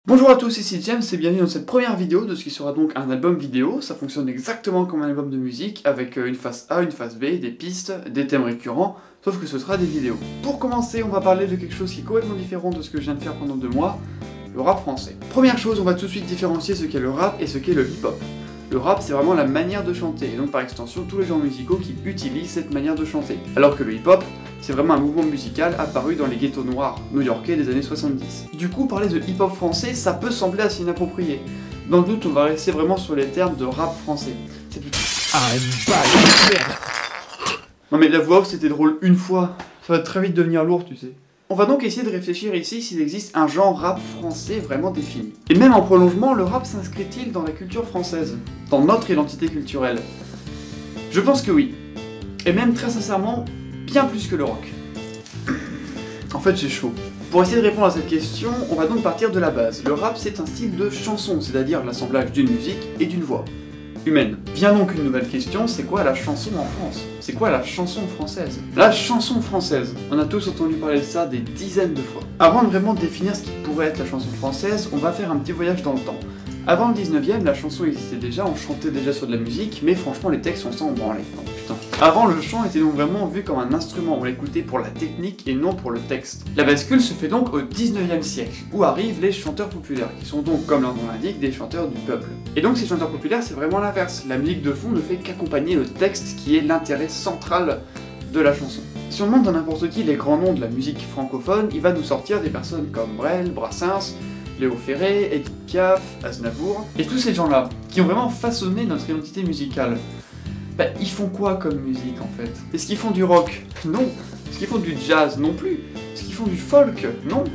Bonjour à tous, ici James et bienvenue dans cette première vidéo de ce qui sera donc un album vidéo. Ça fonctionne exactement comme un album de musique avec une face A, une face B, des pistes, des thèmes récurrents, sauf que ce sera des vidéos. Pour commencer, on va parler de quelque chose qui est complètement différent de ce que je viens de faire pendant 2 mois, le rap français. Première chose, on va tout de suite différencier ce qu'est le rap et ce qu'est le hip-hop. Le rap, c'est vraiment la manière de chanter, et donc par extension tous les genres musicaux qui utilisent cette manière de chanter. Alors que le hip-hop, c'est vraiment un mouvement musical apparu dans les ghettos noirs new-yorkais des années 70. Du coup, parler de hip-hop français, ça peut sembler assez inapproprié. Dans le doute, on va rester vraiment sur les termes de rap français. C'est plutôt... Non mais la voix off c'était drôle une fois, ça va très vite devenir lourd, tu sais. On va donc essayer de réfléchir ici s'il existe un genre rap français vraiment défini. Et même en prolongement, le rap s'inscrit-il dans la culture française, dans notre identité culturelle? Je pense que oui. Et même très sincèrement, bien plus que le rock. En fait, j'ai chaud. Pour essayer de répondre à cette question, on va donc partir de la base. Le rap, c'est un style de chanson, c'est-à-dire l'assemblage d'une musique et d'une voix humaine. Vient donc une nouvelle question, c'est quoi la chanson en France? C'est quoi la chanson française? La chanson française, on a tous entendu parler de ça des dizaines de fois. Avant de vraiment définir ce qui pourrait être la chanson française, on va faire un petit voyage dans le temps. Avant le 19e, la chanson existait déjà, on chantait déjà sur de la musique, mais franchement les textes on s'en branlait. Oh, putain. Avant, le chant était donc vraiment vu comme un instrument, on l'écoutait pour la technique et non pour le texte. La bascule se fait donc au 19e siècle, où arrivent les chanteurs populaires, qui sont donc, comme leur nom l'indique, des chanteurs du peuple. Et donc ces chanteurs populaires, c'est vraiment l'inverse. La musique de fond ne fait qu'accompagner le texte qui est l'intérêt central de la chanson. Si on demande à n'importe qui les grands noms de la musique francophone, il va nous sortir des personnes comme Brel, Brassens, Léo Ferré, Edith Piaf, Aznavour, et tous ces gens-là, qui ont vraiment façonné notre identité musicale. Bah, ils font quoi comme musique en fait? Est-ce qu'ils font du rock? Non. Est-ce qu'ils font du jazz? Non plus. Est-ce qu'ils font du folk? Non.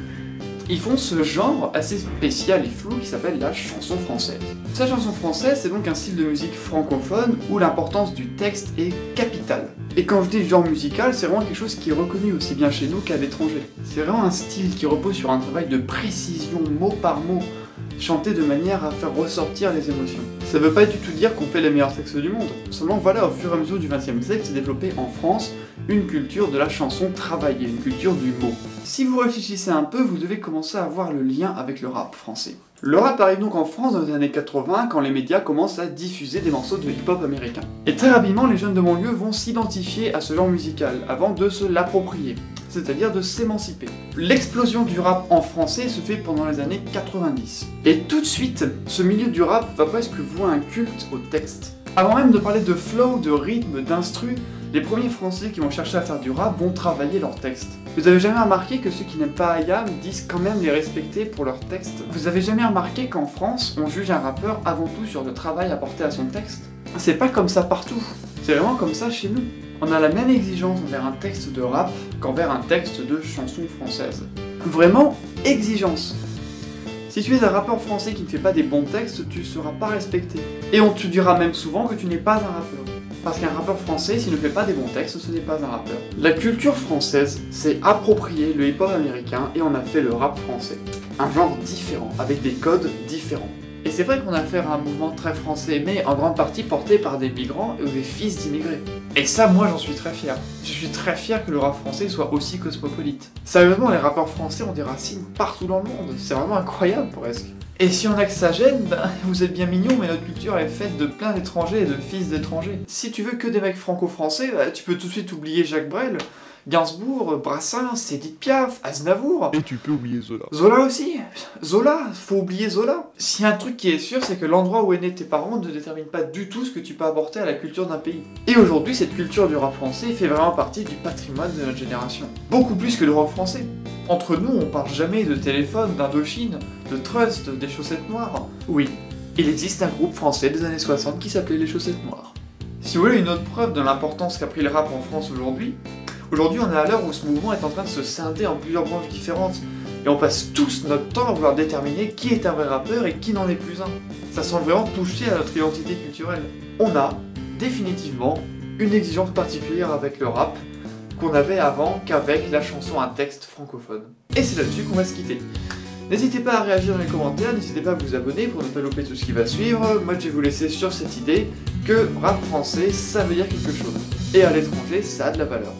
Ils font ce genre assez spécial et flou qui s'appelle la chanson française. Cette chanson française, c'est donc un style de musique francophone où l'importance du texte est capitale. Et quand je dis genre musical, c'est vraiment quelque chose qui est reconnu aussi bien chez nous qu'à l'étranger. C'est vraiment un style qui repose sur un travail de précision mot par mot, chanté de manière à faire ressortir les émotions. Ça veut pas du tout dire qu'on fait les meilleurs textes du monde. Seulement voilà, au fur et à mesure du XXe siècle, s'est développée en France une culture de la chanson travaillée, une culture du mot. Si vous réfléchissez un peu, vous devez commencer à voir le lien avec le rap français. Le rap arrive donc en France dans les années 80 quand les médias commencent à diffuser des morceaux de hip-hop américain. Et très rapidement, les jeunes de banlieue vont s'identifier à ce genre musical avant de se l'approprier, c'est-à-dire de s'émanciper. L'explosion du rap en français se fait pendant les années 90. Et tout de suite, ce milieu du rap va presque vouer un culte au texte. Avant même de parler de flow, de rythme, d'instru, les premiers français qui vont chercher à faire du rap vont travailler leurs textes. Vous avez jamais remarqué que ceux qui n'aiment pas IAM disent quand même les respecter pour leurs textes? Vous avez jamais remarqué qu'en France, on juge un rappeur avant tout sur le travail apporté à son texte? C'est pas comme ça partout, c'est vraiment comme ça chez nous. On a la même exigence envers un texte de rap qu'envers un texte de chanson française. Vraiment, exigence. Si tu es un rappeur français qui ne fait pas des bons textes, tu ne seras pas respecté. Et on te dira même souvent que tu n'es pas un rappeur. Parce qu'un rappeur français, s'il ne fait pas des bons textes, ce n'est pas un rappeur. La culture française s'est approprié le hip-hop américain et on a fait le rap français. Un genre différent, avec des codes différents. Et c'est vrai qu'on a affaire à un mouvement très français, mais en grande partie porté par des migrants ou des fils d'immigrés. Et ça, moi, j'en suis très fier. Je suis très fier que le rap français soit aussi cosmopolite. Sérieusement, les rappeurs français ont des racines partout dans le monde. C'est vraiment incroyable, presque. Et si on a que ça gêne, ben, vous êtes bien mignons, mais notre culture est faite de plein d'étrangers et de fils d'étrangers. Si tu veux que des mecs franco-français, bah, tu peux tout de suite oublier Jacques Brel, Gainsbourg, Brassens, Edith Piaf, Aznavour. Et tu peux oublier Zola. Zola aussi. Zola, faut oublier Zola. S'il y a un truc qui est sûr, c'est que l'endroit où est né tes parents ne détermine pas du tout ce que tu peux apporter à la culture d'un pays. Et aujourd'hui, cette culture du rap français fait vraiment partie du patrimoine de notre génération. Beaucoup plus que le rock français. Entre nous, on parle jamais de téléphone, d'Indochine, de Trust, des chaussettes noires. Oui, il existe un groupe français des années 60 qui s'appelait les chaussettes noires. Si vous voulez une autre preuve de l'importance qu'a pris le rap en France aujourd'hui, on est à l'heure où ce mouvement est en train de se scinder en plusieurs branches différentes, et on passe tous notre temps à vouloir déterminer qui est un vrai rappeur et qui n'en est plus un. Ça semble vraiment toucher à notre identité culturelle. On a, définitivement, une exigence particulière avec le rap, qu'on avait avant qu'avec la chanson à texte francophone. Et c'est là-dessus qu'on va se quitter. N'hésitez pas à réagir dans les commentaires, n'hésitez pas à vous abonner pour ne pas louper tout ce qui va suivre. Moi je vais vous laisser sur cette idée que rap français ça veut dire quelque chose. Et à l'étranger ça a de la valeur.